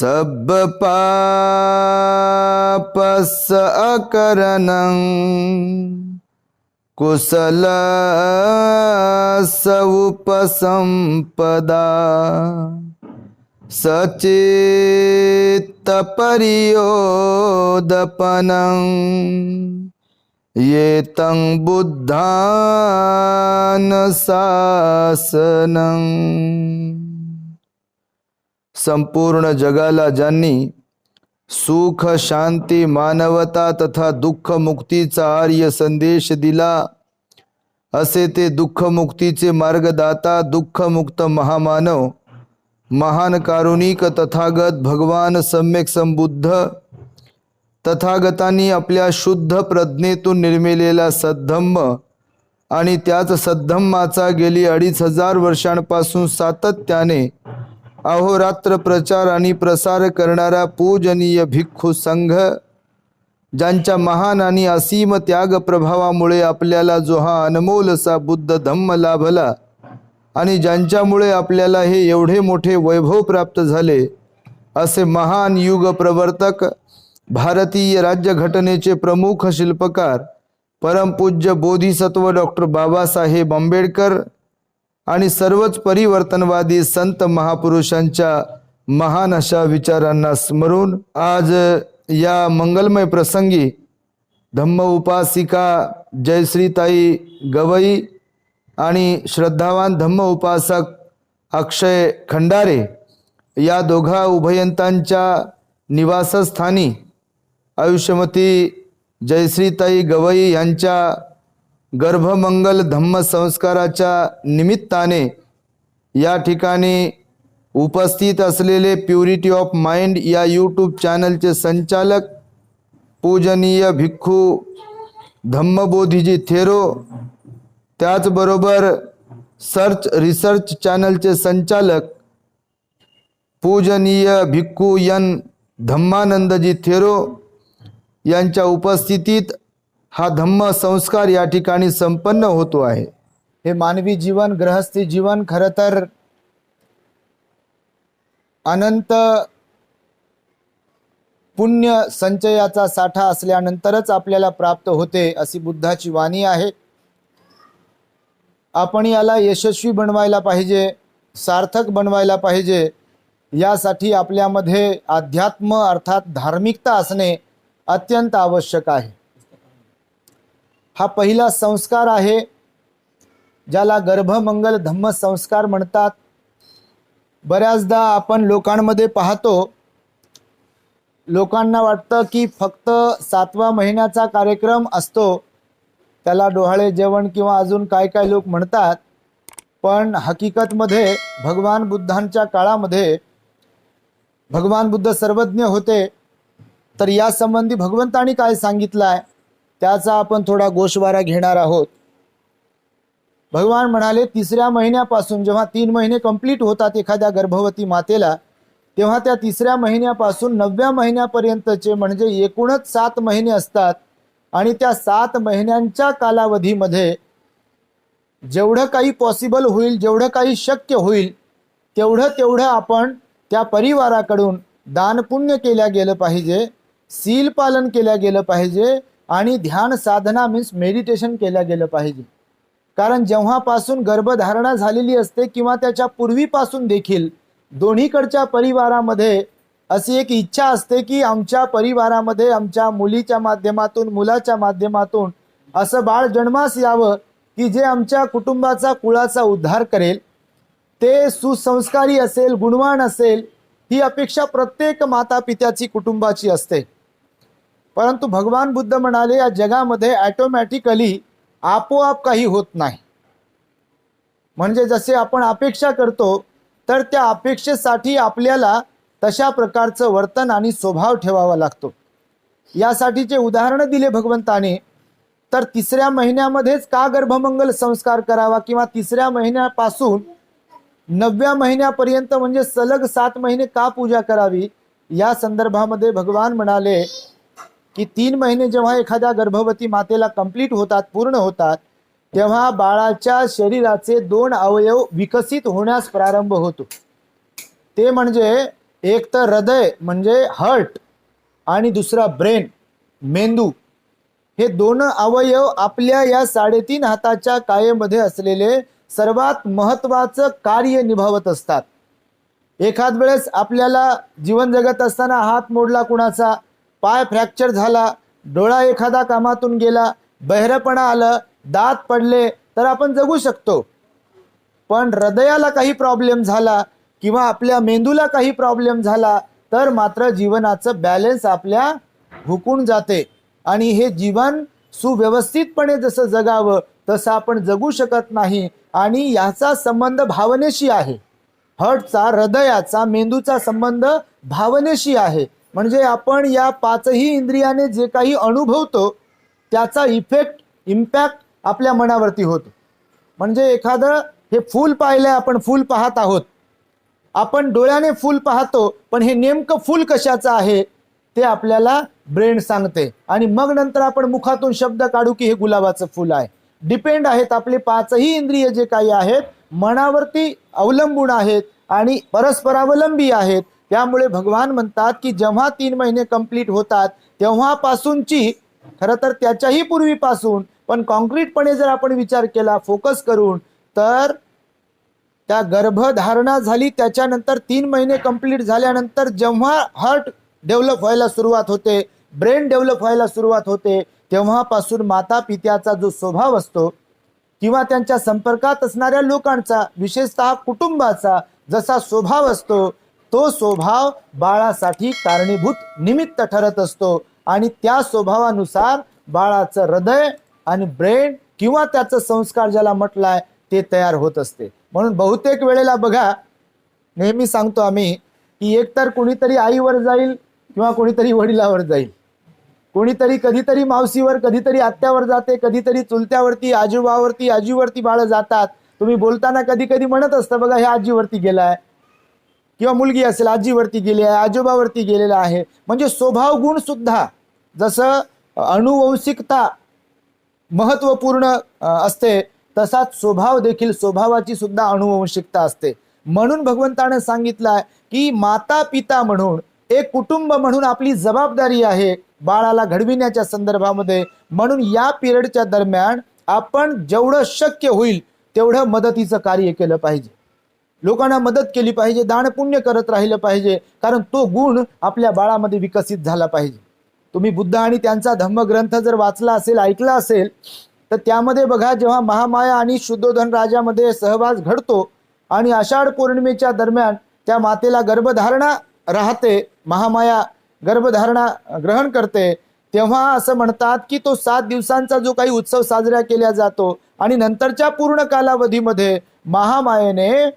सब पापस अकरणं कुशल उपसंपदा सचित्त परियोदपनं ये तं बुद्धान शासनं। संपूर्ण जगाला ज्यांनी सुख शांती मानवता तथा दुःख मुक्तीचा आर्य संदेश दिला, असे ते दुःख मुक्तीचे मार्गदाता दुःखमुक्त महामानव महान कारुणिक तथागत भगवान सम्यक संबुद्ध तथागतांनी आपल्या शुद्ध प्रज्ञेतून निर्मिलेला सद्धम्म आणि त्याच सद्धम्माचा गेली 2500 वर्षांपासून सातत्याने अहोरात्र प्रचार आणि प्रसार करणारा पूजनीय भिक्खू संघ, ज्यांच्या महान आणि असीम त्याग प्रभावामुळे आपल्याला जो हा अनमोल असा बुद्ध धम्म लाभला आणि ज्यांच्यामुळे आपल्याला हे एवढे मोठे वैभव प्राप्त झाले, असे महान युग प्रवर्तक भारतीय राज्यघटनेचे प्रमुख शिल्पकार परमपूज्य बोधिसत्व डॉक्टर बाबासाहेब आंबेडकर आणि सर्वच परिवर्तनवादी संत महापुरुषांच्या महान अशा विचारांना स्मरून आज या मंगलमय प्रसंगी धम्म उपासिका जयश्रीताई गवई आणि श्रद्धावान धम्म उपासक अक्षय खंडारे या दोघा उभयंतांच्या निवासस्थानी आयुष्यमती जयश्रीताई गवई यांच्या गर्भमंगल धम्म संस्काराच्या निमित्ताने या ठिकाणी उपस्थित असलेले प्युरिटी ऑफ माइंड या यूट्यूब चॅनलचे संचालक पूजनीय भिक्खू धम्मबोधीजी थेरो, त्याचबरोबर सर्च रिसर्च चॅनलचे संचालक पूजनीय भिक्खू एन धम्मानंदजी थेरो यांच्या उपस्थितीत हा धम्म संस्कार या ठिकाणी संपन्न होतो आहे। हे मानवी जीवन, गृहस्थी जीवन खरं तर अनंत पुण्य संचयाचा साठा असल्यानंतरच आपल्याला प्राप्त होते अशी बुद्धाची वाणी आहे। आपण याला यशस्वी बनवायला पाहिजे, सार्थक बनवायला पाहिजे। यासाठी आपल्यामध्ये अध्यात्म अर्थात धार्मिकता असणे अत्यंत आवश्यक आहे। हा पहिला संस्कार आहे ज्याला गर्भमंगल धम्म संस्कार म्हणतात। बऱ्याचदा आपण लोकांमध्ये पाहतो, लोकांना वाटतं की फक्त 7व्या महिन्याचा कार्यक्रम असतो, त्याला डोहाळे जेवण किंवा अजून काय काय लोक म्हणतात, पण हकीकतमध्ये भगवान बुद्धांच्या काळामध्ये भगवान बुद्ध सर्वज्ञ होते, तर या संबंधी भगवंतांनी काय सांगितलं आहे त्याचा आपण थोडा गोषवारा घेणार आहोत। भगवान म्हणाले 3ऱ्या महिन्यापासून, जेव्हा 3 महिने कंप्लीट होतात एखाद्या गर्भवती मातेला, तेव्हा त्या 3ऱ्या महिन्यापासून 9व्या महिन्यापर्यंतचे म्हणजे एकूणच 7 महिने असतात आणि त्या 7 महिन्यांच्या कालावधीमध्ये जेवढं काही पॉसिबल होईल, जेवढं काही शक्य होईल तेवढं आपण त्या परिवाराकडून दान पुण्य केल्या गेलं पाहिजे, सील पालन केल्या गेलं पाहिजे आणि ध्यान साधना मीन्स मेडिटेशन केल्या गेलं पाहिजे। कारण जेव्हापासून गर्भधारणा झालेली असते किंवा त्याच्या पूर्वीपासून देखील दोन्हीकडच्या परिवारामध्ये अशी एक इच्छा असते की आमच्या परिवारामध्ये आमच्या मुलीच्या माध्यमातून, मुलाच्या माध्यमातून असं बाळ जन्मास यावं की जे आमच्या कुटुंबाचा कुळाचा उद्धार करेल, ते सुसंस्कारी असेल, गुणवान असेल, ही अपेक्षा प्रत्येक माता पित्याची कुटुंबाची असते। परंतु भगवान बुद्ध म्हणाले या जगामध्ये ऑटोमॅटिकली आपोआप काही होत नाही। म्हणजे जसे आपण अपेक्षा करतो तर त्या अपेक्षेसाठी आपल्याला तशा प्रकारचं वर्तन आणि स्वभाव ठेवावा लागतो। यासाठीचे उदाहरण दिले भगवंताने। तर 3ऱ्या महिन्यामध्येच का गर्भमंगल संस्कार करावा किंवा 3ऱ्या महिन्यापासून 9व्या महिन्यापर्यंत म्हणजे सलग 7 महिने का पूजा करावी, या संदर्भामध्ये भगवान म्हणाले की 3 महिने जेव्हा एखाद्या गर्भवती मातेला कंप्लीट होतात, पूर्ण होतात, तेव्हा बाळाच्या शरीराचे 2 अवयव विकसित होण्यास प्रारंभ होतो। ते म्हणजे एक तर हृदय म्हणजे हार्ट आणि दुसरा ब्रेन मेंदू, हे दोन अवयव आपल्या या 3.5 हाताच्या कायेमध्ये असलेले सर्वात महत्त्वाचं कार्य निभावत असतात. एखाद वेळेस आपल्याला जीवन जगत असताना हात मोडला कुणाचा, पाय फ्रॅक्चर झाला, डोळा एखादा कामातून गेला, बहिरेपणा आलं, दात पडले तर आपण जगू शकतो. पण हृदयाला काही प्रॉब्लेम झाला किंवा आपल्या मेंदूला काही प्रॉब्लेम झाला तर मात्र जीवनाचं बॅलन्स आपल्या हुकून जाते आणि हे जीवन सुव्यवस्थितपणे जसं जगावं तसं आपण जगू शकत नाही. आणि याचा संबंध भावनेशी आहे. हार्टचा, हृदयाचा, मेंदूचा संबंध भावनेशी आहे. म्हणजे आपण या 5ही इंद्रियाने जे काही अनुभवतो त्याचा इम्पॅक्ट आपल्या मनावरती होतो. म्हणजे एखादं हे फूल पाहिलंय, आपण फूल पाहत आहोत, आपण डोळ्याने फूल पाहतो, पण हे नेमकं फूल कशाचं आहे ते आपल्याला ब्रेन सांगते आणि मग नंतर आपण मुखातून शब्द काढू की हे गुलाबाचं फूल आहे. डिपेंड आहेत आपले 5ही इंद्रिय जे काही आहेत मनावरती अवलंबून आहेत आणि परस्परावलंबी आहेत. त्यामुळे भगवान म्हणतात की जेव्हा 3 महिने कंप्लीट होतात तेव्हापासूनची, खरं तर त्याच्याही पूर्वीपासून, पण कॉन्क्रीटपणे जर आपण विचार केला फोकस करून, तर त्या गर्भधारणा झाली त्याच्यानंतर 3 महिने कंप्लीट झाल्यानंतर जेव्हा हार्ट डेव्हलप व्हायला सुरुवात होते, ब्रेन डेव्हलप व्हायला सुरुवात होते, तेव्हापासून माता पित्याचा जो स्वभाव असतो किंवा त्यांच्या संपर्कात असणाऱ्या लोकांचा, विशेषतः कुटुंबाचा जसा स्वभाव असतो तो स्वभाव बाळासाठी कारणीभूत निमित्त ठरत असतो आणि त्या स्वभावानुसार बाळाचं हृदय आणि ब्रेन किंवा त्याचं संस्कार ज्याला म्हटलाय ते तयार होत असते. म्हणून बहुतेक वेळेला बघा, नेहमी सांगतो आम्ही की एकतर कोणीतरी आईवर जाईल किंवा कोणीतरी वडिलावर जाईल, कोणीतरी कधीतरी मावशीवर, कधीतरी आत्यावर जाते, कधीतरी चुलत्यावरती, आजोबावरती, आजीवरती बाळ जातात. तुम्ही बोलताना कधी कधी म्हणत असतं बघा हे आजीवरती गेलाय, किंवा मुलगी असेल आजीवरती गेली आहे, आजोबावरती गेलेला आहे. म्हणजे स्वभाव गुण सुद्धा जसं अनुवंशिकता महत्वपूर्ण असते तसाच स्वभाव देखील, स्वभावाची सुद्धा अनुवंशिकता असते. म्हणून भगवंताने सांगितलंय की माता पिता म्हणून, एक कुटुंब म्हणून आपली जबाबदारी आहे बाळाला घडविण्याच्या संदर्भामध्ये. म्हणून या पिरियडच्या दरम्यान आपण जेवढं शक्य होईल तेवढं मदतीचं कार्य केलं पाहिजे, लोकांना मदत केली पाहिजे, दान पुण्य करत राहिलं पाहिजे, कारण तो गुण आपल्या बाळामध्ये विकसित झाला पाहिजे. तुम्ही बुद्ध आणि त्यांचा धम्मग्रंथ जर वाचला असेल, ऐकला असेल, तर त्यामध्ये बघा जेव्हा महामाया आणि शुद्धोधन राजामध्ये सहवास घडतो आणि आषाढ पौर्णिमेच्या दरम्यान त्या मातेला गर्भधारणा राहते, महामाया गर्भधारणा ग्रहण करते, तेव्हा असं म्हणतात की तो 7 दिवसांचा जो काही उत्सव साजरा केला जातो आणि नंतरच्या पूर्ण कालावधीमध्ये महामायेने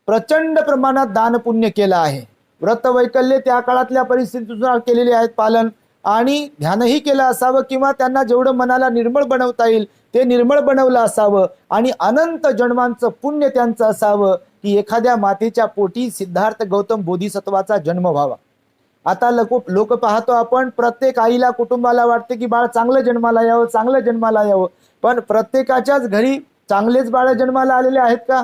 प्रचंड प्रमाणात दान पुण्य केलं आहे. व्रत वैकल्य त्या काळातल्या परिस्थितीनुसार केलेले आहेत पालन, आणि ध्यानही केलं असावं किंवा त्यांना जेवढं मनाला निर्मळ बनवता येईल ते निर्मळ बनवलं असावं आणि अनंत जन्मांचं पुण्य त्यांचं असावं की एखाद्या मातेच्या पोटी सिद्धार्थ गौतम बोधिसत्वाचा जन्म व्हावा. आता लोक पाहतो आपण, प्रत्येक आईला कुटुंबाला वाटते की बाळ चांगलं जन्माला यावं, चांगलं जन्माला यावं, पण प्रत्येकाच्याच घरी चांगलेच बाळ जन्माला आलेले आहेत का?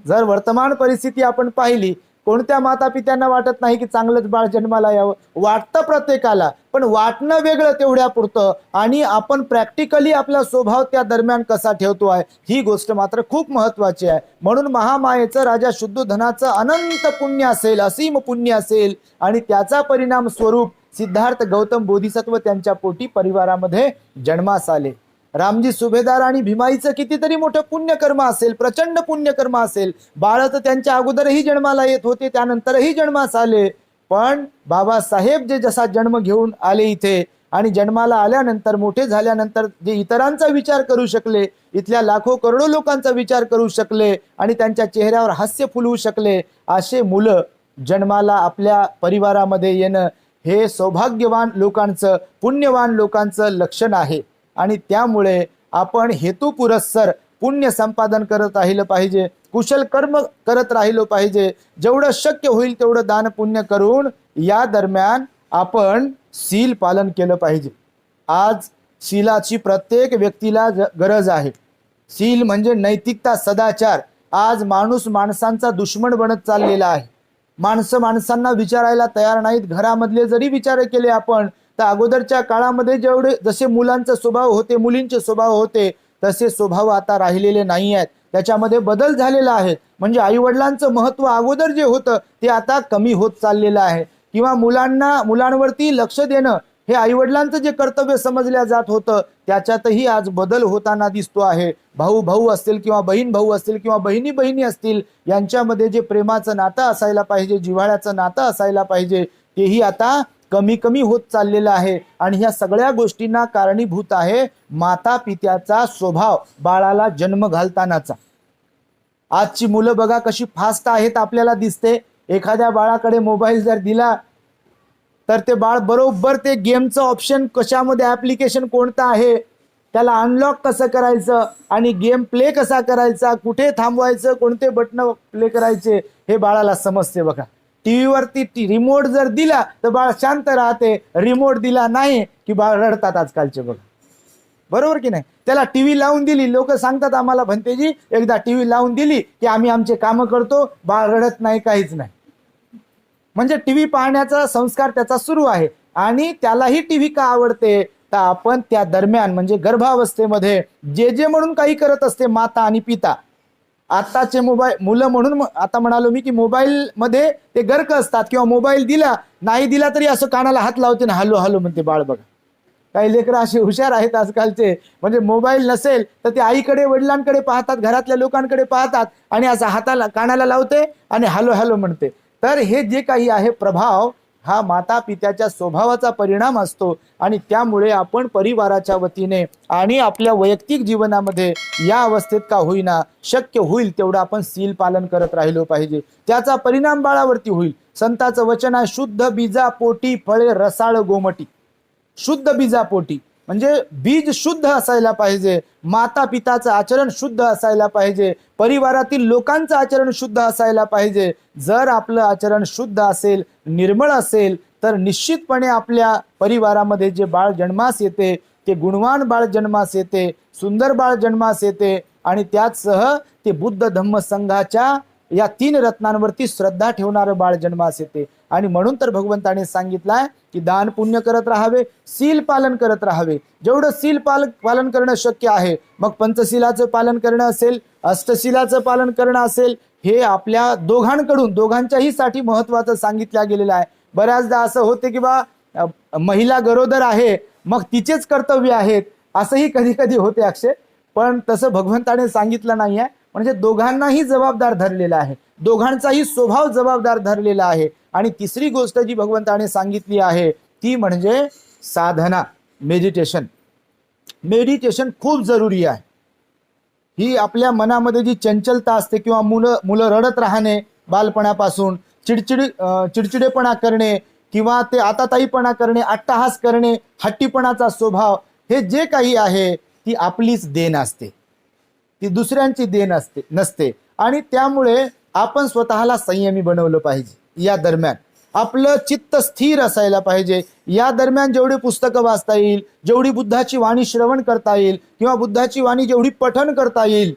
जर वर्तमान परिस्थिती आपण पाहिली, कोणत्या माता पित्यांना वाटत नाही की चांगलंच बाळ जन्माला यावं? वाटतं प्रत्येकाला, पण वाटणं वेगळं तेवढ्या पुरतं आणि आपण प्रॅक्टिकली आपला स्वभाव त्या दरम्यान कसा ठेवतो आहे ही गोष्ट मात्र खूप महत्वाची आहे. म्हणून महामायेचं, राजा शुद्धोधनाचं अनंत पुण्य असेल, असीम पुण्य असेल आणि त्याचा परिणाम स्वरूप सिद्धार्थ गौतम बोधिसत्व त्यांच्या पोटी परिवारामध्ये जन्मास आले. रामजी सुभेदार आणि भीमाईचं कितीतरी मोठं पुण्यकर्म असेल, प्रचंड पुण्यकर्म असेल. बाळ तर त्यांच्या अगोदरही जन्माला येत होते, त्यानंतरही जन्मास आले, पण बाबासाहेब जे जसा जन्म घेऊन आले इथे आणि जन्माला आल्यानंतर मोठे झाल्यानंतर जे इतरांचा विचार करू शकले, इथल्या लाखो करोडो लोकांचा विचार करू शकले आणि त्यांच्या चेहऱ्यावर हास्य फुलवू शकले, असे मुलं जन्माला आपल्या परिवारामध्ये येणं हे सौभाग्यवान लोकांचं, पुण्यवान लोकांचं लक्षण आहे. आणि त्यामुळे आपण हेतुपुरस्सर पुण्य संपादन करत राहिलं पाहिजे, कुशल कर्म करत राहिलो पाहिजे, जेवढं शक्य होईल तेवढं दान पुण्य करून या दरम्यान आपण शील पालन केलं पाहिजे. आज शीलाची प्रत्येक व्यक्तीला गरज आहे. शील म्हणजे नैतिकता, सदाचार. आज माणूस माणसांचा दुश्मन बनत चाललेला आहे. माणसांना विचारायला तयार नाहीत. घरामधले जरी विचार केले आपण तर अगोदरच्या काळामध्ये जेवढे जसे मुलांचे स्वभाव होते, मुलींचे स्वभाव होते, तसे स्वभाव आता राहिलेले नाही आहेत. त्याच्यामध्ये बदल झालेला आहे. म्हणजे आई वडिलांचं महत्व अगोदर जे होतं ते आता कमी होत चाललेलं आहे. किंवा मुलांवरती लक्ष देणं हे आई वडिलांचं जे कर्तव्य समजल्या जात होतं त्याच्यातही आज बदल होताना दिसतो आहे. भाऊ भाऊ असतील किंवा बहीण भाऊ असतील किंवा बहिणी बहिणी असतील, यांच्यामध्ये जे प्रेमाचं नातं असायला पाहिजे, जिव्हाळ्याचं नातं असायला पाहिजे, तेही आता कमी कमी होत चाललेलं आहे. आणि ह्या सगळ्या गोष्टींना कारणीभूत आहे माता पित्याचा स्वभाव, बाळाला जन्म घालतानाचा. आजची मुलं बघा कशी फास्ट आहेत आपल्याला दिसते. एखाद्या बाळाकडे मोबाईल जर दिला तर ते बाळ बरोबर ते गेमचं ऑप्शन, कशामध्ये ॲप्लिकेशन कोणतं आहे, त्याला अनलॉक कसं करायचं आणि गेम प्ले कसा करायचा, कुठे थांबवायचं, कोणते बटन प्ले करायचे, हे बाळाला समजते बघा. टीव्हीवरती रिमोट जर दिला तर बाळ शांत राहते, रिमोट दिला नाही की बाळ रडतात आजकालचे बघा. बरोबर की नाही? त्याला टीव्ही लावून दिली, लोक सांगतात आम्हाला भंतेजी एकदा टीव्ही लावून दिली की आम्ही आमचे कामं करतो, बाळ रडत नाही, काहीच नाही. म्हणजे टीव्ही पाहण्याचा संस्कार त्याचा सुरू आहे. आणि त्यालाही टीव्ही का आवडते तर आपण त्या दरम्यान म्हणजे गर्भावस्थेमध्ये जे जे म्हणून काही करत असते माता आणि पिता. आताचे मुलं म्हणून आता म्हणालो मी की मोबाईल मध्ये ते गर्क असतात, किंवा मोबाईल दिला नाही दिला तरी असं कानाला हात लावते ना हॅलो हॅलो म्हणते बाळ बघा. काही लेकरं असे हुशार आहेत आजकालचे, म्हणजे मोबाईल नसेल तर ते आईकडे वडिलांकडे पाहतात, घरातल्या लोकांकडे पाहतात आणि असं हाताला कानाला लावते आणि हॅलो हॅलो म्हणते. तर हे जे काही आहे प्रभाव हा माता पित्याच्या स्वभावाचा परिणाम असतो. आणि त्यामुळे आपण परिवाराच्या वतीने आणि आपल्या वैयक्तिक जीवनामध्ये या अवस्थेत का होईना शक्य होईल तेवढं आपण सील पालन करत राहिलो पाहिजे. त्याचा परिणाम बाळावरती होईल. संतांचं वचन आहे, शुद्ध बीजा पोटी फळे रसाळ गोमटी. शुद्ध बीजापोटी म्हणजे बीज शुद्ध असायला पाहिजे, माता पिताचं आचरण शुद्ध असायला पाहिजे, परिवारातील लोकांचं आचरण शुद्ध असायला पाहिजे. जर आपलं आचरण शुद्ध असेल, निर्मळ असेल, तर निश्चितपणे आपल्या परिवारामध्ये जे बाळ जन्मास येते ते गुणवान बाळ जन्मास येते, सुंदर बाळ जन्मास येते. आणि त्याचसह ते बुद्ध धम्म संघाच्या या 3 रत्नांवरती श्रद्धा ठेवणारं बाळ जन्मास येते. आणि म्हणून तर भगवंताने सांगितलंय की दान पुण्य करत राहावे, सील पालन करत राहावे. जेवढं सील पालन करणं शक्य आहे, मग पंचशीलाचं पालन करणं असेल, अष्टशिलाचं पालन करणं असेल, हे आपल्या दोघांच्याही साठी महत्वाचं सांगितलं गेलेलं आहे. बऱ्याचदा असं होते की बा महिला गरोदर आहे मग तिचेच कर्तव्य आहेत, असंही कधी कधी होते अक्षय. पण तसं भगवंताने सांगितलं नाही आहे. म्हणजे दोघांनाही जबाबदार धरलेला आहे, दोघांचाही स्वभाव जबाबदार धरलेला आहे. आणि तिसरी गोष्ट जी भगवंताने सांगितली आहे ती म्हणजे साधना, मेडिटेशन. मेडिटेशन खूप जरुरी आहे. ही आपल्या मनामध्ये जी चंचलता असते किंवा मुलं रडत राहणे बालपणापासून, चिडचिडेपणा करणे किंवा ते आताताईपणा करणे, अट्टहास करणे, हट्टीपणाचा स्वभाव, हे जे काही आहे ती आपलीच देण असते, ती दुसऱ्यांची देण नसते. आणि त्यामुळे आपण स्वतःला संयमी बनवलं पाहिजे. या दरम्यान आपलं चित्त स्थिर असायला पाहिजे. या दरम्यान जेवढी पुस्तकं वाचता येईल, जेवढी बुद्धाची वाणी श्रवण करता येईल किंवा बुद्धाची वाणी जेवढी पठण करता येईल,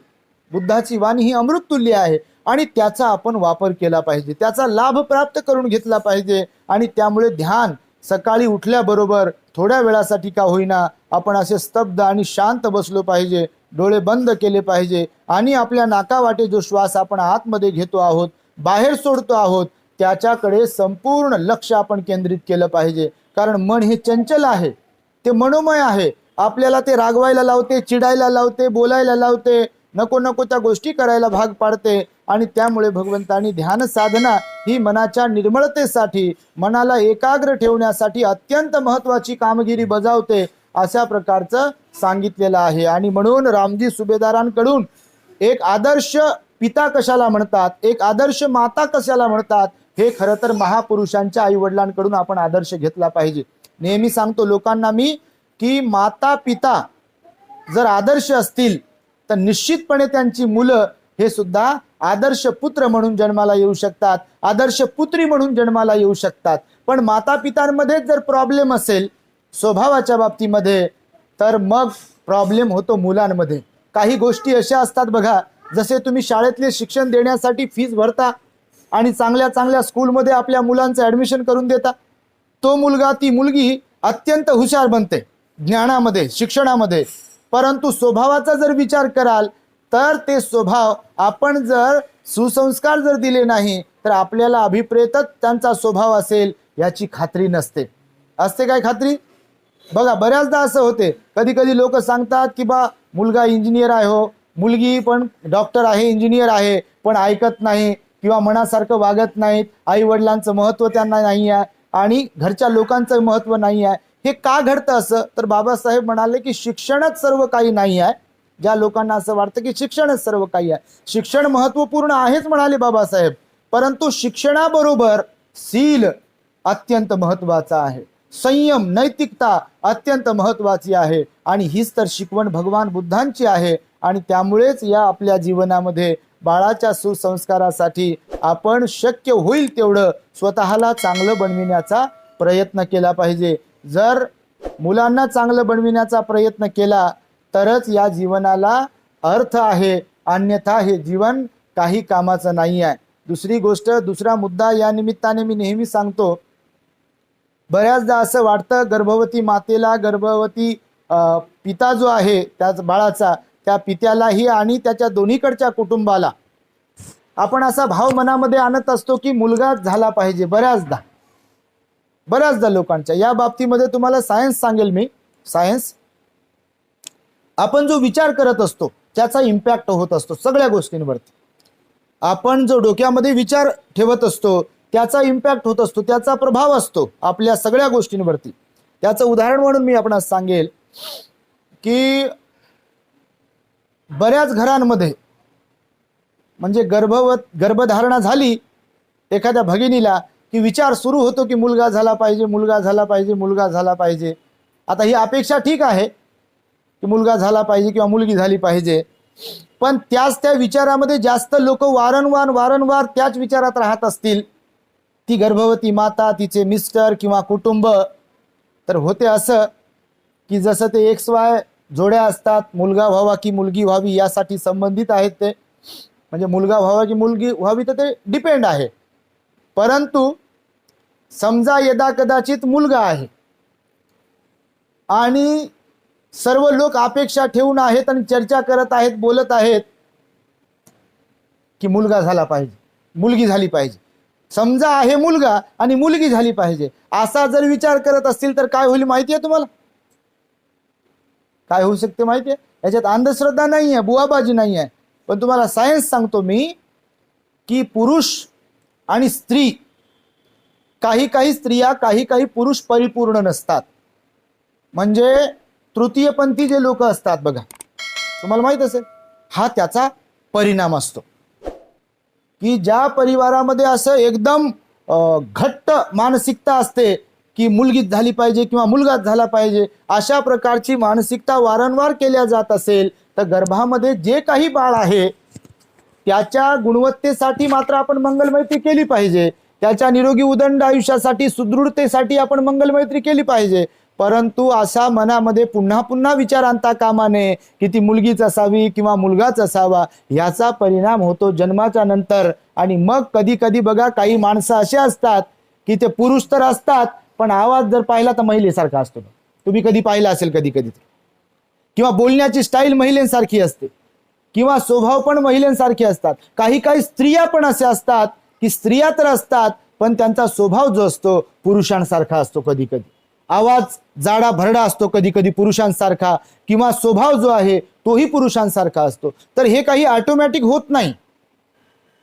बुद्धाची वाणी ही अमृततुल्य आहे आणि त्याचा आपण वापर केला पाहिजे, त्याचा लाभ प्राप्त करून घेतला पाहिजे. आणि त्यामुळे ध्यान सकाळी उठल्याबरोबर थोड्या वेळासाठी का होईना आपण असे स्तब्ध आणि शांत बसलो पाहिजे, डोळे बंद केले पाहिजे आणि आपल्या नाकावाटे जो श्वास आपण आतमध्ये घेतो आहोत, बाहेर सोडतो आहोत, त्याच्याकडे संपूर्ण लक्ष आपण केंद्रित केलं पाहिजे. कारण मन हे चंचल आहे, ते मनोमय आहे. आपल्याला ते रागवायला लावते, चिडायला लावते, बोलायला लावते, नको नको त्या गोष्टी करायला भाग पाडते. आणि त्यामुळे भगवंतांनी ध्यान साधना ही मनाच्या निर्मळतेसाठी, मनाला एकाग्र ठेवण्यासाठी अत्यंत महत्त्वाची कामगिरी बजावते, अशा प्रकारचं सांगितलेलं आहे. आणि म्हणून रामजी सुभेदारांकडून एक आदर्श पिता कशाला म्हणतात, एक आदर्श माता कशाला म्हणतात, हे खरं तर महापुरुषांच्या आई वडिलांकडून आपण आदर्श घेतला पाहिजे. नेहमी सांगतो लोकांना मी की माता पिता जर आदर्श असतील तर निश्चितपणे त्यांची मुलं हे सुद्धा आदर्श पुत्र म्हणून जन्माला येऊ शकतात, आदर्श पुत्री म्हणून जन्माला येऊ शकतात. पण माता पितांमध्ये जर प्रॉब्लेम असेल स्वभावाच्या बाबतीमध्ये तर मग प्रॉब्लेम होतो मुलांमध्ये. काही गोष्टी अशा असतात बघा, जसे तुम्ही शाळेतले शिक्षण देण्यासाठी फीस भरता, आणि चांगल्या चांगल्या स्कूलमध्ये आपल्या मुलांचं ॲडमिशन करून देता. तो मुलगा ती मुलगी अत्यंत हुशार बनते ज्ञानामध्ये शिक्षणामध्ये, परंतु स्वभावाचा जर विचार कराल तर ते स्वभाव आपण जर सुसंस्कार जर दिले नाही तर आपल्याला अभिप्रेतच त्यांचा स्वभाव असेल याची खात्री नसते. असते काय खात्री? बघा बऱ्याचदा असं होते, कधी कधी लोक सांगतात की बा मुलगा इंजिनियर आहे हो, मुलगी पण डॉक्टर आहे इंजिनियर आहे, पण ऐकत नाही किंवा मनासारखं वागत नाहीत, आई वडिलांचं महत्त्व त्यांना नाही आहे आणि घरच्या लोकांचं महत्त्व नाही आहे. हे का घडतं असं? तर बाबासाहेब म्हणाले की शिक्षणच सर्व काही नाही आहे. ज्या लोकांना असं वाटतं की शिक्षणच सर्व काही आहे, शिक्षण महत्त्वपूर्ण आहेच म्हणाले बाबासाहेब, परंतु शिक्षणाबरोबर शील अत्यंत महत्त्वाचा आहे, संयम नैतिकता अत्यंत महत्त्वाची आहे आणि हीच तर शिकवण भगवान बुद्धांची आहे. आणि त्यामुळेच या आपल्या जीवनामध्ये बाळाच्या सुसंस्कारासाठी आपण शक्य होईल तेवढं स्वतःला चांगलं बनविण्याचा प्रयत्न केला पाहिजे. जर मुलांना चांगलं बनविण्याचा प्रयत्न केला तरच या जीवनाला अर्थ आहे, अन्यथा हे जीवन काही कामाचं नाही आहे. दुसरी गोष्ट, दुसरा मुद्दा या निमित्ताने मी नेहमी सांगतो, बऱ्याचदा असं वाटतं गर्भवती मातेला, गर्भवती पिता जो आहे त्याच बाळाचा, त्या पित्यालाही आणि त्याच्या दोन्हीकडच्या कुटुंबाला आपण असा भाव मनामध्ये आणत असतो की मुलगा झाला पाहिजे. बऱ्याचदा लोकांच्या या बाबतीमध्ये तुम्हाला सायन्स सांगेल मी, सायन्स आपण जो विचार करत असतो त्याचा इम्पॅक्ट होत असतो सगळ्या गोष्टींवरती. आपण जो डोक्यामध्ये विचार ठेवत असतो त्याचा इम्पॅक्ट होत असतो, त्याचा प्रभाव असतो आपल्या सगळ्या गोष्टींवरती. त्याचं उदाहरण म्हणून मी आपणास सांगेल की बऱ्याच घरांमध्ये म्हणजे गर्भधारणा झाली एखाद्या भगिनीला की विचार सुरू होतो की मुलगा झाला पाहिजे, मुलगा झाला पाहिजे, मुलगा झाला पाहिजे. आता ही अपेक्षा ठीक आहे की मुलगा झाला पाहिजे किंवा मुलगी झाली पाहिजे, पण त्या विचारामध्ये जास्त लोक वारंवार त्याच विचारात राहत असतील, ती गर्भवती माता, तिचे मिस्टर किंवा कुटुंब, तर होते असं की जसं ते XY जोड्या असतात, मुलगा व्हावा की मुलगी व्हावी यासाठी संबंधित आहेत ते, म्हणजे मुलगा व्हावा की मुलगी व्हावी तर ते डिपेंड आहे. परंतु समजा यदा कदाचित मुलगा आहे आणि सर्व लोक अपेक्षा ठेवून आहेत आणि चर्चा करत आहेत, बोलत आहेत की मुलगा झाला पाहिजे, मुलगी झाली पाहिजे. समजा आहे मुलगा आणि मुलगी झाली पाहिजे असा जर विचार करत असतील तर काय होईल माहिती आहे तुम्हाला? काय होऊ शकते माहिती आहे? याच्यात अंधश्रद्धा नाही आहे, बुवाबाजी नाही आहे, पण तुम्हाला सायन्स सांगतो मी की पुरुष आणि स्त्री, काही स्त्रिया, काही पुरुष परिपूर्ण नसतात. म्हणजे तृतीयपंथी जे लोक असतात बघा, तुम्हाला माहित असेल, हा त्याचा परिणाम असतो की ज्या परिवारामध्ये असं एकदम घट्ट मानसिकता असते की मुलगीच झाली पाहिजे किंवा मुलगाच झाला पाहिजे, अशा प्रकारची मानसिकता वारंवार केल्या जात असेल तर गर्भामध्ये जे काही बाळ आहे त्याच्या गुणवत्तेसाठी मात्र आपण मंगलमैत्री केली पाहिजे, त्याच्या निरोगी उदंड आयुष्यासाठी, सुदृढतेसाठी आपण मंगलमैत्री केली पाहिजे. परंतु असा मनामध्ये पुन्हा पुन्हा विचार आणता कामा नये की ती मुलगीच असावी किंवा मुलगाच असावा. याचा परिणाम होतो जन्माच्या नंतर. आणि मग कधी कधी बघा काही माणसं असे असतात की ते पुरुष तर असतात पण आवाज जर पाहिला तर महिलेसारखा असतो. तुम्ही कधी पाहिला असेल कधी कधी, किंवा बोलण्याची स्टाईल महिलांसारखी असते किंवा स्वभाव पण महिलांसारखे असतात. काही स्त्रिया पण असे असतात की स्त्रिया तर असतात पण त्यांचा स्वभाव जो असतो पुरुषांसारखा असतो, कधी कधी आवाज जाडा भरडा असतो कधी कधी पुरुषांसारखा, किंवा स्वभाव जो आहे तोही पुरुषांसारखा असतो. तर हे काही ऑटोमॅटिक होत नाही,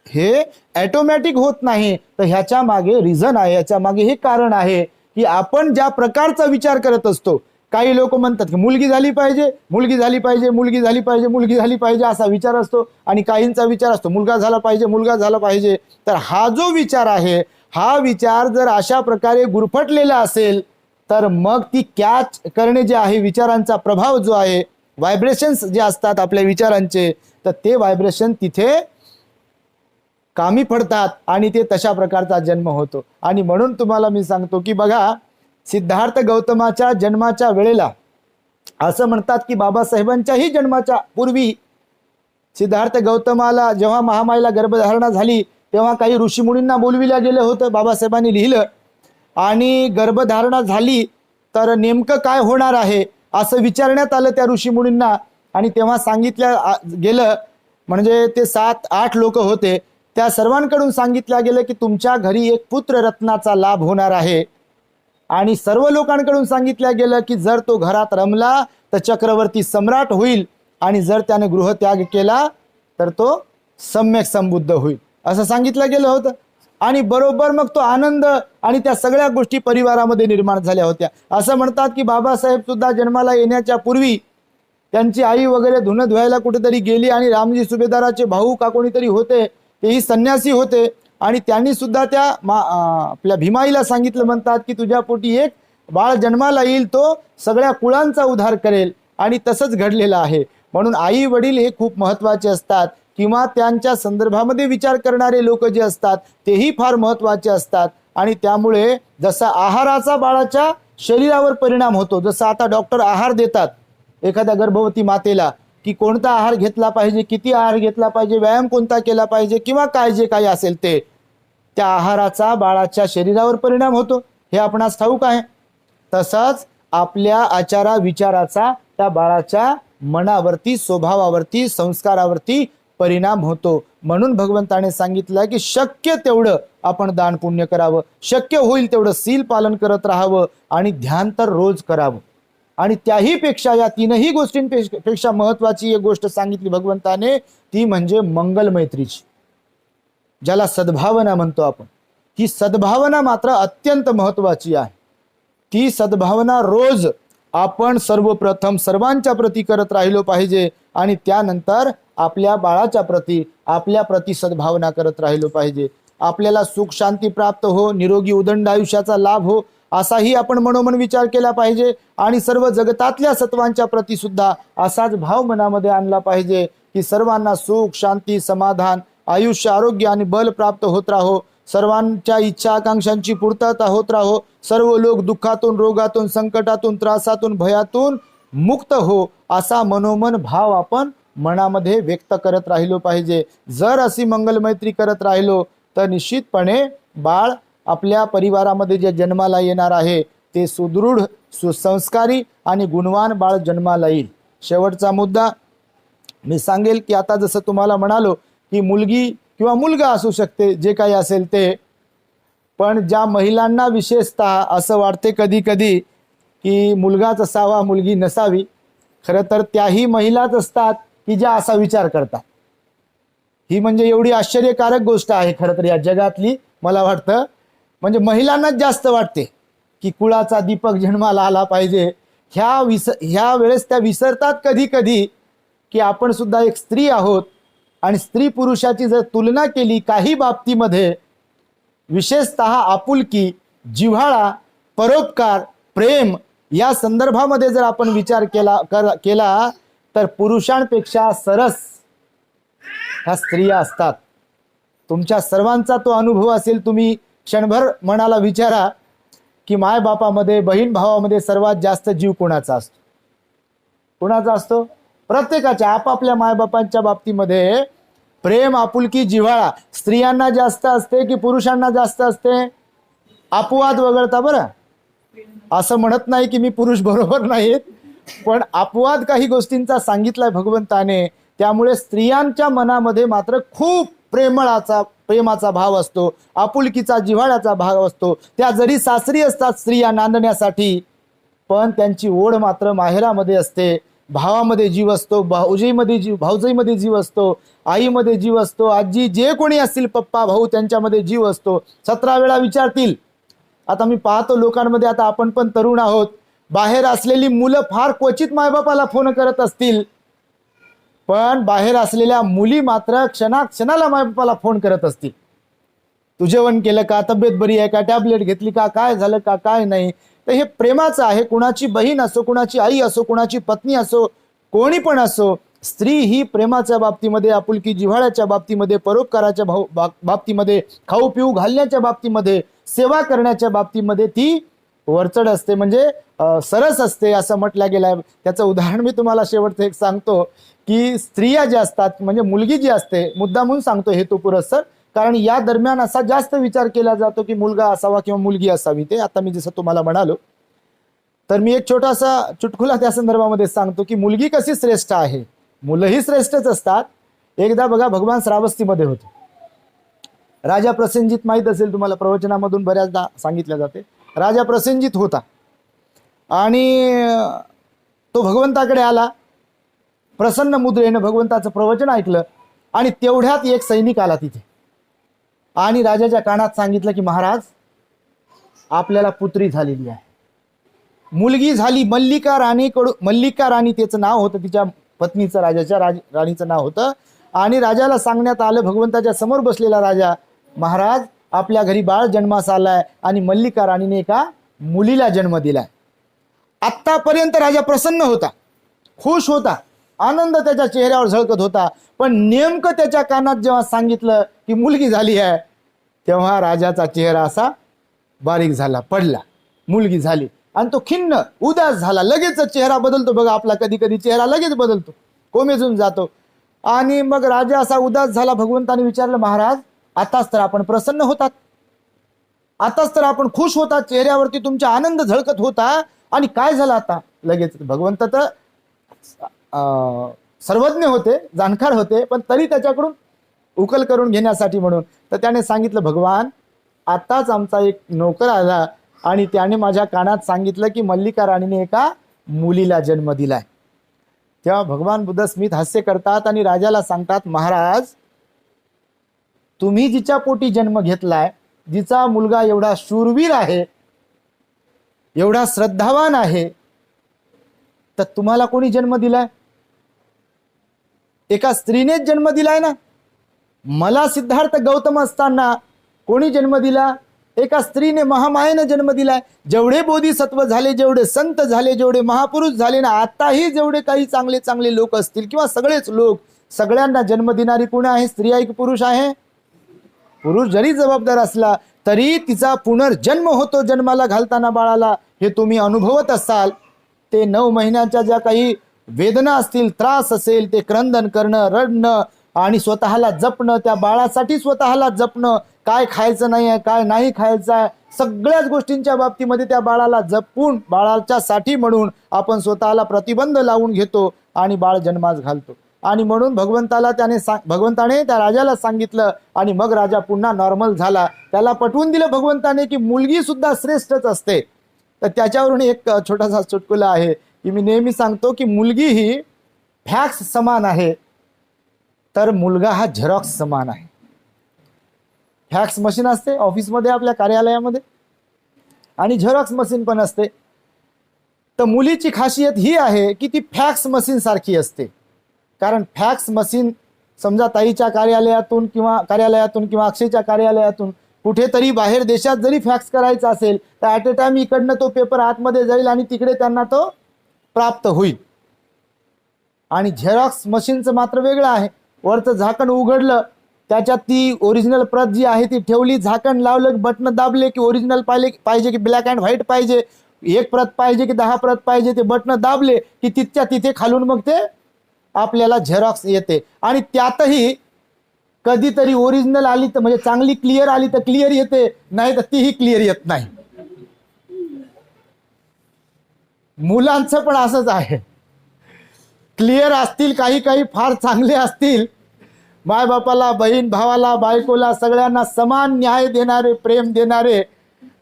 हे ऑटोमॅटिक होत नाही. तर ह्याच्या मागे रिझन आहे, ह्याच्या मागे हे कारण आहे की आपण ज्या प्रकारचा विचार करत असतो. काही लोक म्हणतात की मुलगी झाली पाहिजे, मुलगी झाली पाहिजे, मुलगी झाली पाहिजे, मुलगी झाली पाहिजे असा विचार असतो, आणि काहींचा विचार असतो मुलगा झाला पाहिजे, मुलगा झाला पाहिजे. तर हा जो विचार आहे, हा विचार जर अशा प्रकारे गुरफटलेला असेल तर मग ती कॅच करणे जे आहे, विचारांचा प्रभाव जो आहे, व्हायब्रेशन्स जे असतात आपल्या विचारांचे, तर ते व्हायब्रेशन तिथे कामी पडतात आणि ते तशा प्रकारचा जन्म होतो. आणि म्हणून तुम्हाला मी सांगतो की बघा, सिद्धार्थ गौतमाच्या जन्माच्या वेळेला असं म्हणतात की बाबासाहेबांच्याही जन्माच्या पूर्वी सिद्धार्थ गौतमाला जेव्हा महामाईला गर्भधारणा झाली तेव्हा काही ऋषीमुनींना बोलविल्या गेलं होतं, बाबासाहेबांनी लिहिलं, आणि गर्भधारणा झाली तर नेमकं काय होणार आहे असं विचारण्यात आलं त्या ऋषीमुनींना. आणि तेव्हा सांगितलं गेलं, म्हणजे ते 7-8 लोक होते, त्या सर्वांकडून सांगितलं गेलं की तुमच्या घरी एक पुत्र रत्नाचा लाभ होणार आहे. आणि सर्व लोकांकडून सांगितलं गेलं की जर तो घरात रमला तर चक्रवर्ती सम्राट होईल, आणि जर त्याने गृहत्याग केला तर तो सम्यक संबुद्ध होईल, असं सांगितलं गेलं होतं. आणि बरोबर मग तो आनंद आणि त्या सगळ्या गोष्टी परिवारामध्ये निर्माण झाल्या होत्या. असं म्हणतात की बाबासाहेब सुद्धा जन्माला येण्याच्या पूर्वी त्यांची आई वगैरे धुणं धुवायला कुठेतरी गेली, आणि रामजी सुभेदाराचे भाऊ का कोणीतरी होते, तेही संन्यासी होते, आणि त्यांनी सुद्धा त्या आपल्या भीमाईला सांगितलं, म्हणतात की तुझ्या पोटी एक बाळ जन्माला येईल, तो सगळ्या कुळांचा उद्धार करेल. आणि तसंच घडलेलं आहे. म्हणून आई वडील हे खूप महत्त्वाचे असतात, किंवा त्यांच्या संदर्भामध्ये विचार करणारे लोक जे असतात तेही फार महत्त्वाचे असतात. आणि त्यामुळे जसा आहाराचा बाळाच्या शरीरावर परिणाम होतो, जसं आता डॉक्टर आहार देतात एखाद्या गर्भवती मातेला की कोणता आहार घेतला पाहिजे, किती आहार घेतला पाहिजे, व्यायाम कोणता केला पाहिजे, किंवा काय जे काही असेल ते, त्या आहाराचा बाळाच्या शरीरावर परिणाम होतो, हे आपणास ठाऊक आहे. तसंच आपल्या आचारा विचाराचा त्या बाळाच्या मनावरती, स्वभावावरती, संस्कारावरती परिणाम होतो. म्हणून भगवंताने सांगितलं की शक्य तेवढं आपण दान पुण्य करावं, शक्य होईल तेवढं सील पालन करत राहावं, आणि ध्यान तर रोज करावं. आणि त्याही पेक्षा, या तीनही गोष्टींपेक्षा महत्वाची एक गोष्ट सांगितली भगवंताने, ती म्हणजे मंगल मैत्रीची, ज्याला सद्भावना म्हणतो आपण. ही सद्भावना मात्र अत्यंत महत्वाची आहे. ती सद्भावना रोज आपण सर्वप्रथम सर्वांच्या प्रती करत राहिलो पाहिजे, आणि त्यानंतर आपल्या बाळाच्या प्रती, आपल्या प्रती सद्भावना करत राहिलो पाहिजे. आपल्याला सुख शांती प्राप्त हो, निरोगी उदंड आयुष्याचा लाभ हो, असाही आपण मनोमन विचार केला पाहिजे. आणि सर्व जगतातल्या सत्वांच्या प्रती सुद्धा असाच भाव मनामध्ये आणला पाहिजे की सर्वांना सुख शांती समाधान आयुष्य आरोग्य आणि बल प्राप्त होत राहो, सर्वांच्या इच्छा आकांक्षांची पूर्तता होत राहो, सर्व लोक दुःखातून रोगातून संकटातून त्रासातून भयातून मुक्त हो, असा मनोमन भाव आपण मनामध्ये व्यक्त करत राहिलो पाहिजे. जर अशी मंगल मैत्री करत राहिलो तर निश्चितपणे बाळ आपल्या परिवारामध्ये जे जन्माला येणार आहे ते सुदृढ सुसंस्कारी आणि गुणवान बाळ जन्माला येईल. शेवटचा मुद्दा मी सांगेल की आता जसं तुम्हाला म्हणालो की मुलगी किंवा मुलगा असू शकते, जे काही असेल ते, पण ज्या महिलांना विशेषतः असं वाटते कधी कधी की मुलगाच असावा मुलगी नसावी, खरं तर त्याही महिलाच असतात की ज्या असा विचार करतात. ही म्हणजे एवढी आश्चर्यकारक गोष्ट आहे खरं तर या जगातली, मला वाटतं. म्हणजे महिलांनाच जास्त वाटते की कुळाचा दीपक जन्माला आला पाहिजे. ह्या वेळेस त्या विसरतात कधी कधी की आपण सुद्धा एक स्त्री आहोत, आणि स्त्री पुरुषाची जर तुलना केली काही बाबतीमध्ये, विशेषतः आपुलकी, जिव्हाळा, परोपकार, प्रेम या संदर्भामध्ये जर आपण विचार केला तर पुरुषांपेक्षा सरस ह्या स्त्रिया असतात. तुमच्या सर्वांचा तो अनुभव असेल. तुम्ही क्षणभर मनाला विचारा की मायबापामध्ये बहीण भावामध्ये सर्वात जास्त जीव कोणाचा असतो? कोणाचा असतो? प्रत्येकाच्या आपापल्या मायबापांच्या बाबतीमध्ये प्रेम आपुलकी जिव्हाळा स्त्रियांना जास्त असते की पुरुषांना जास्त असते? अपवाद वगळता बरं, असं म्हणत नाही की मी पुरुष बरोबर नाहीत, पण अपवाद काही गोष्टींचा सांगितलाय भगवंताने. त्यामुळे स्त्रियांच्या मनामध्ये मात्र खूप प्रेमाचा भाव असतो, आपुलकीचा जिव्हाळ्याचा भाव असतो. त्या जरी सासरी असतात स्त्रिया नांदण्यासाठी, पण त्यांची ओढ मात्र माहेरामध्ये असते. भावामध्ये जीव असतो, भाऊजाईमध्ये जीव असतो, आईमध्ये जीव असतो, आजी जे कोणी असतील पप्पा भाऊ त्यांच्यामध्ये जीव असतो. 17 वेळा विचारतील. आता मी पाहतो लोकांमध्ये, आता आपण पण तरुण आहोत, बाहेर असलेली मुलं फार क्वचित मायबापाला फोन करत असतील, पण बाहेर असलेल्या मुली मात्र क्षणाला मायबापाला फोन करत असतील. तू जेवण केलं का, तब्येत बरी आहे का, टॅबलेट घेतली का, काय झालं का, काय नाही. तर हे प्रेमाचं आहे. कुणाची बहीण असो, कुणाची आई असो, कुणाची पत्नी असो, कोणी पण असो, स्त्री ही प्रेमाच्या बाबतीमध्ये, आपुलकी जिव्हाळ्याच्या बाबतीमध्ये, परोपकाराच्या बाबतीमध्ये, खाऊ पिऊ घालण्याच्या बाबतीमध्ये, सेवा करण्याच्या बाबतीमध्ये ती वरचढ असते, म्हणजे सरस असते असं म्हटलं गेलं आहे. त्याचं उदाहरण मी तुम्हाला शेवटचं एक सांगतो की स्त्रिया ज्या असतात, म्हणजे मुलगी जी असते, मुद्दा म्हणून सांगतो हेतुपुरस्सर, कारण या दरम्यान असा जास्त विचार केला जातो की मुलगा असावा किंवा मुलगी असावी. ते आता मी जसं तुम्हाला म्हणालो, तर मी एक छोटासा चुटकुला त्या संदर्भामध्ये सांगतो की मुलगी कशी श्रेष्ठ आहे. मुलंही श्रेष्ठच असतात. एकदा बघा, भगवान श्रावस्तीमध्ये होते. राजा प्रसेनजित माहीत असेल तुम्हाला, प्रवचनामधून बऱ्याचदा सांगितलं जाते. राजा प्रसेनजित होता आणि तो भगवंताकडे आला. प्रसन्न मुद्रेनं भगवंताचं प्रवचन ऐकलं आणि तेवढ्यात एक सैनिक आला तिथे आणि राजाच्या कानात सांगितलं की महाराज, आपल्याला पुत्री झालेली आहे, मुलगी झाली. मल्लिका राणी त्याचं नाव होतं, तिच्या पत्नीचं, राजाच्या राणीचं नाव होतं. आणि राजाला सांगण्यात आलं, भगवंताच्या समोर बसलेला राजा, महाराज आपल्या घरी बाळ जन्मास आलाय आणि मल्लिका राणीने एका मुलीला जन्म दिलाय. आत्तापर्यंत राजा प्रसन्न होता, खुश होता, आनंद त्याच्या चेहऱ्यावर झळकत होता. पण नेमकं त्याच्या कानात जेव्हा सांगितलं की मुलगी झाली आहे, तेव्हा राजाचा चेहरा असा बारीक झाला, पडला. मुलगी झाली आणि तो खिन्न, उदास झाला. लगेच चेहरा बदलतो बघा आपला, कधी कधी चेहरा लगेच बदलतो, कोमेजून जातो. आणि मग राजा असा उदास झाला. भगवंताने विचारलं, महाराज आताच तर आपण प्रसन्न होतात, आताच तर आपण खुश होतात, चेहऱ्यावरती तुमचा आनंद झळकत होता, आणि काय झालं आता? लगेच भगवंत तर सर्वज्ञ होते, जाणकार होते, पण तरी त्याच्याकडून उकल करून घेण्यासाठी म्हणून तर त्याने सांगितलं, भगवान आताच आमचा एक नोकर आला आणि त्याने माझ्या कानात सांगितलं की मल्लिका राणीने एका मुलीला जन्म दिलाय. तेव्हा भगवान बुद्ध स्मित हास्य करतात आणि राजाला सांगतात, महाराज तुम्ही जिच्या पोटी जन्म घेतलाय, जिचा मुलगा एवढा शूरवीर आहे, एवढा श्रद्धावान आहे, तर तुम्हाला कोणी जन्म दिलाय? एका स्त्रीनेच जन्म दिलाय ना. मला सिद्धार्थ गौतम असताना कोणी जन्म दिला? एका स्त्रीने, महामायेने जन्म दिलाय. जेवढे बोधिसत्व झाले, जेवढे संत झाले, जेवढे महापुरुष झाले ना, आताही जेवढे काही चांगले चांगले लोक असतील किंवा सगळेच लोक, सगळ्यांना जन्म देणारी कोण आहे? स्त्री आहे की पुरुष आहे? पुरुष जरी जबाबदार असला तरी तिचा पुनर्जन्म होतो जन्माला घालताना बाळाला, हे तुम्ही अनुभवत असाल. ते 9 महिन्याच्या ज्या काही वेदना असतील, त्रास असेल, ते क्रंदन करणं, रडणं आणि स्वतःला जपणं, त्या बाळासाठी स्वतःला जपणं, काय खायचं नाही आहे, काय नाही खायचं आहे, सगळ्याच गोष्टींच्या बाबतीमध्ये त्या बाळाला जपून, बाळाच्या साठी म्हणून आपण स्वतःला प्रतिबंध लावून घेतो आणि बाळ जन्मास घालतो. आणि म्हणून भगवंताने त्या राजाला सांगितलं आणि मग राजा पुन्हा नॉर्मल झाला. त्याला पटवून दिलं भगवंताने की मुलगी सुद्धा श्रेष्ठच असते. तर त्याच्यावरून एक छोटासा चुटकुला आहे की मी नेहमी सांगतो की मुलगी ही फॅक्स समान आहे, तर मुलगा हा झेरॉक्स समान आहे. फॅक्स मशीन असते ऑफिसमध्ये, आपल्या कार्यालयामध्ये, आणि झेरॉक्स मशीन पण असते. तर मुलीची खासियत ही आहे की ती फॅक्स मशीन सारखी असते. कारण फॅक्स मशीन, समजा ताईच्या कार्यालयातून किंवा अक्षयच्या कार्यालयातून कुठेतरी बाहेर देशात जरी फॅक्स करायचा असेल तर ॲट अ टाइम इकडनं तो पेपर आतमध्ये जाईल आणि तिकडे त्यांना तो प्राप्त होईल. आणि झेरॉक्स मशीनचं मात्र वेगळं आहे. वरचं झाकण उघडलं, त्याच्यात ती ओरिजिनल प्रत जी आहे ती ठेवली, झाकण लावलं, बटन दाबले की ओरिजिनल पाहिजे की ब्लॅक अँड व्हाईट पाहिजे, 1 प्रत पाहिजे की 10 प्रत पाहिजे, ते बटन दाबले की तिथच्या तिथे खालून मग ते आपल्याला झेरॉक्स येते. आणि त्यातही कधीतरी ओरिजिनल आली तर म्हणजे चांगली क्लिअर आली तर क्लिअर येते, नाही तर तीही क्लिअर येत नाही. मुलांचं पण असंच आहे. क्लिअर असतील, काही काही फार चांगले असतील, मायबापाला, बहीण भावाला, बायकोला, सगळ्यांना समान न्याय देणारे, प्रेम देणारे,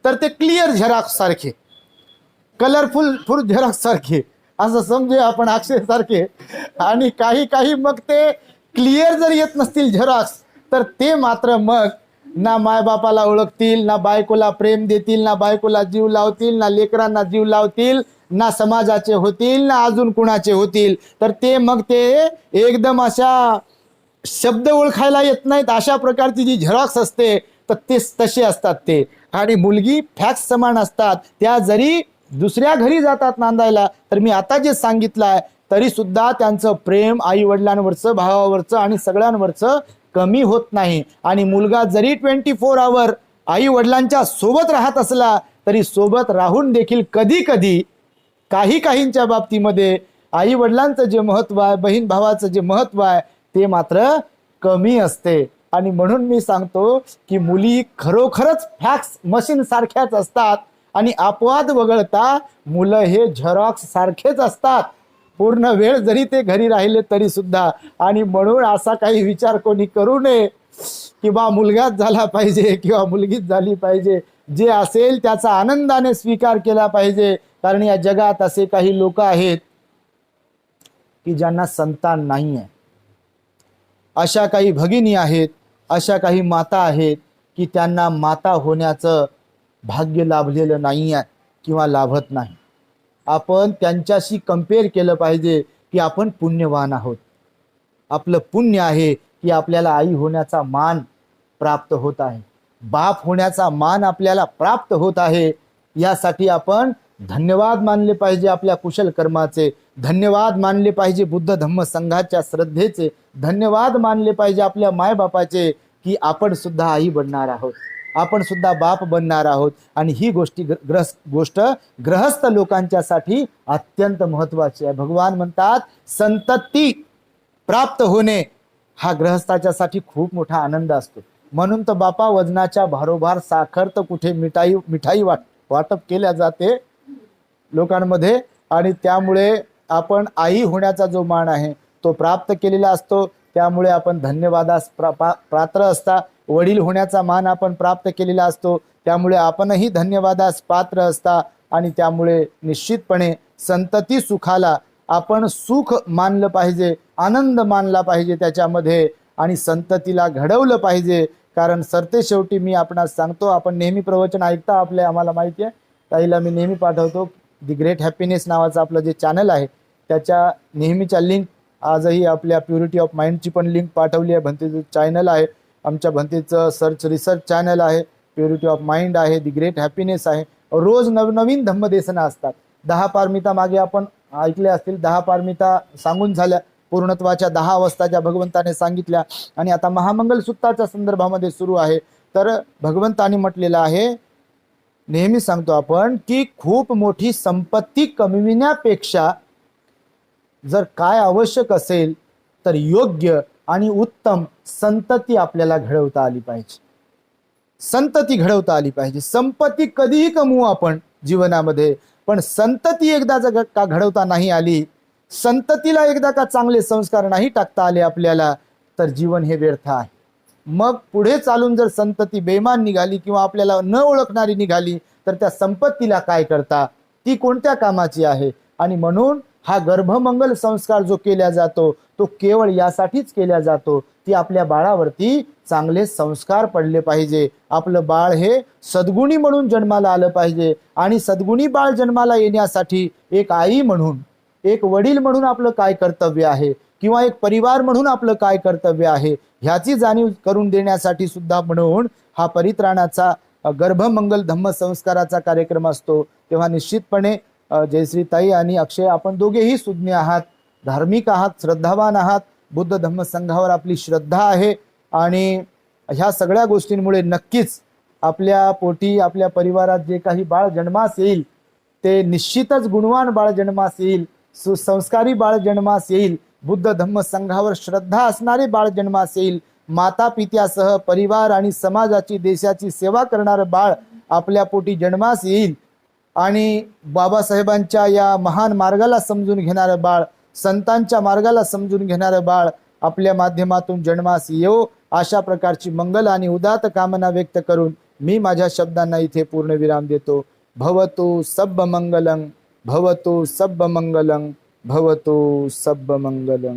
तर ते क्लिअर झेरॉक्स सारखे, कलरफुल झेरॉक्स सारखे असं समजूया आपण, अक्षय सारखे. आणि काही काही मग ते क्लिअर जर येत नसतील झेरॉक्स, तर ते मात्र मग ना मायबापाला ओळखतील, ना बायकोला प्रेम देतील, ना बायकोला जीव लावतील, ना लेकरांना जीव लावतील, ना समाजाचे होतील, ना अजून कुणाचे होतील. तर ते मग ते एकदम अशा शब्द ओळखायला येत नाहीत, अशा प्रकारची जी झेरॉक्स असते तर ते तसे असतात ते. आणि मुलगी फॅक्स समान असतात. त्या जरी दुसऱ्या घरी जातात नांदायला, तर मी आता जे सांगितलं आहे तरी सुद्धा त्यांचं प्रेम आई वडिलांवरचं, भावावरचं आणि सगळ्यांवरचं कमी होत नाही. आणि मुलगा जरी 24 आवर आई वडिलांच्या सोबत राहत असला तरी सोबत राहून देखील कधी कधी काही काहींच्या बाबतीमध्ये आई वडिलांचं जे महत्व आहे, बहीण भावाचं जे महत्व आहे, ते मात्र कमी असते. आणि म्हणून मी सांगतो की मुली खरोखरच फॅक्स मशीन सारख्याच असतात आणि अपवाद वगळता मुलं हे झेरॉक्स सारखेच असतात, पूर्ण वेळ जरी ते घरी राहिले तरी सुद्धा. आणि म्हणून असा काही विचार कोणी करू नये की बा मुलगाच झाला पाहिजे किंवा मुलगीच झाली पाहिजे. जे असेल त्याचा आनंदाने स्वीकार केला पाहिजे, कारण या जगात असे काही लोक आहेत की ज्यांना संतान नाही आहे. अशा काही भगिनी आहेत, अशा काही माता आहेत की त्यांना माता होण्याचं भाग्य लाभलेलं नाही आहे किंवा लाभत नाही. आपण त्यांच्याशी कंपेअर केलं पाहिजे की आपण पुण्यवान आहोत. आपलं पुण्य आहे की आपल्याला आई होण्याचा मान प्राप्त होत आहे, बाप होण्याचा मान आपल्याला प्राप्त होत आहे. यासाठी आपण धन्यवाद मानले पाहिजे आपल्या कुशल कर्माचे, धन्यवाद मानले पाहिजे बुद्ध धम्म संघाच्या श्रद्धेचे, धन्यवाद मानले पाहिजे आपल्या मायबापाचे की आपण सुद्धा आई बनणार आहोत, आपण सुद्धा बाप बनणार आहोत. आणि ही गोष्ट ग्रहस्थ लोकांच्यासाठी अत्यंत महत्वाची आहे. भगवान म्हणतात संतती प्राप्त होणे हा ग्रहस्थाच्यासाठी खूप मोठा आनंद असतो. म्हणून तर बापा वजनाच्या भारोभार साखर तर कुठे मिठाई वाटप केल्या जाते लोकांमध्ये. आणि त्यामुळे आपण आई होण्याचा जो मान आहे तो प्राप्त केलेला असतो. त्यामुळे आपण धन्यवादास पात्र असता. वडील होण्याचा मान आपण प्राप्त केलेला असतो, त्यामुळे आपणही धन्यवादास पात्र असता. आणि त्यामुळे निश्चितपणे संतती सुखाला आपण सुख मानलं पाहिजे, आनंद मानला पाहिजे त्याच्यामध्ये, आणि संततीला घडवलं पाहिजे. कारण सरते शेवटी मी आपणास सांगतो, आपण नेहमी प्रवचन ऐकता, आम्हाला माहिती आहे, ताईला मी नेहमी पाठवतो. दी ग्रेट हॅपीनेस नावाचं आपलं जे चॅनल आहे त्याच्या नेहमीच्या लिंक आजही आपल्या प्युरिटी ऑफ माइंडची पण लिंक पाठवली आहे. भंतेचं चॅनल आहे, आमच्या भंतेचं रिसर्च चॅनल आहे, प्युरिटी ऑफ माइंड आहे, दी ग्रेट हॅपीनेस आहे. रोज नवनवीन धम्मदेशना असतात. 10 पारमिता मागे आपण ऐकले असतील, 10 पारमिता सांगून झाल्या, पूर्णत्वाच्या 10 अवस्था ज्या भगवंताने सांगितल्या. आणि आता महामंगल सूक्ताच्या संदर्भामध्ये सुरू आहे. तर भगवंताने म्हटलेलं आहे, नेहमी सांगतो आपण की खूप मोठी संपत्ती कमविण्यापेक्षा जर काय आवश्यक असेल तर योग्य आणि उत्तम संतती आपल्याला घडवता आली पाहिजे. संतती घडवता आली पाहिजे. संपत्ती कधीही कमवू आपण जीवनामध्ये, पण संतती एकदा जर का घडवता नाही आली, संततीला एकदा का चांगले संस्कार नाही टाकता आले आपल्याला, तर जीवन हे व्यर्थ आहे. मग पुढे चालून जर संतती बेमान निघाली किंवा आपल्याला न ओळखणारी निघाली तर त्या संपत्तीला काय करता, ती कोणत्या कामाची आहे. आणि म्हणून हा गर्भमंगल संस्कार जो केला जातो तो केवळ यासाठीच केला जातो की आपल्या बाळावरती चांगले संस्कार पडले पाहिजे. आपलं बाळ हे सद्गुणी म्हणून जन्माला आलं पाहिजे. आणि सद्गुणी बाळ जन्माला येण्यासाठी एक आई म्हणून, एक वडील म्हणून आपलं काय कर्तव्य आहे किंवा एक परिवार म्हणून आपलं काय कर्तव्य आहे ह्याची जाणीव करून देण्यासाठी सुद्धा म्हणून हा परित्राणाचा गर्भमंगल धम्म संस्काराचा कार्यक्रम असतो. तेव्हा निश्चितपणे जयश्री ताई आणि अक्षय, आपण दोघेही सुज्ञ आहात, धार्मिक आहात, श्रद्धावान आहात, बुद्ध धम्म संघावर आपली श्रद्धा आहे. आणि ह्या सगळ्या गोष्टींमुळे नक्कीच आपल्या पोटी, आपल्या परिवारात जे काही बाळ जन्मास येईल ते निश्चितच गुणवान बाळ जन्मास येईल, सुसंस्कारी बाळ जन्मास येईल, बुद्ध धम्म संघावर श्रद्धा असणारे बाळ जन्मास येईल. माता पित्यासह परिवार आणि समाजाची, देशाची सेवा करणारं बाळ आपल्या पोटी जन्मास येईल. आणि बाबासाहेबांच्या या महान मार्गाला समजून घेणारं बाळ, संतांच्या मार्गाला समजून घेणारं बाळ आपल्या माध्यमातून जन्मास येऊ, अशा प्रकारची मंगल आणि उदात्त कामना व्यक्त करून मी माझ्या शब्दांना इथे पूर्णविराम देतो. भवतु सब्ब मंगलं, भवतु सब्ब मंगलं, भवतु सब्ब मंगलं.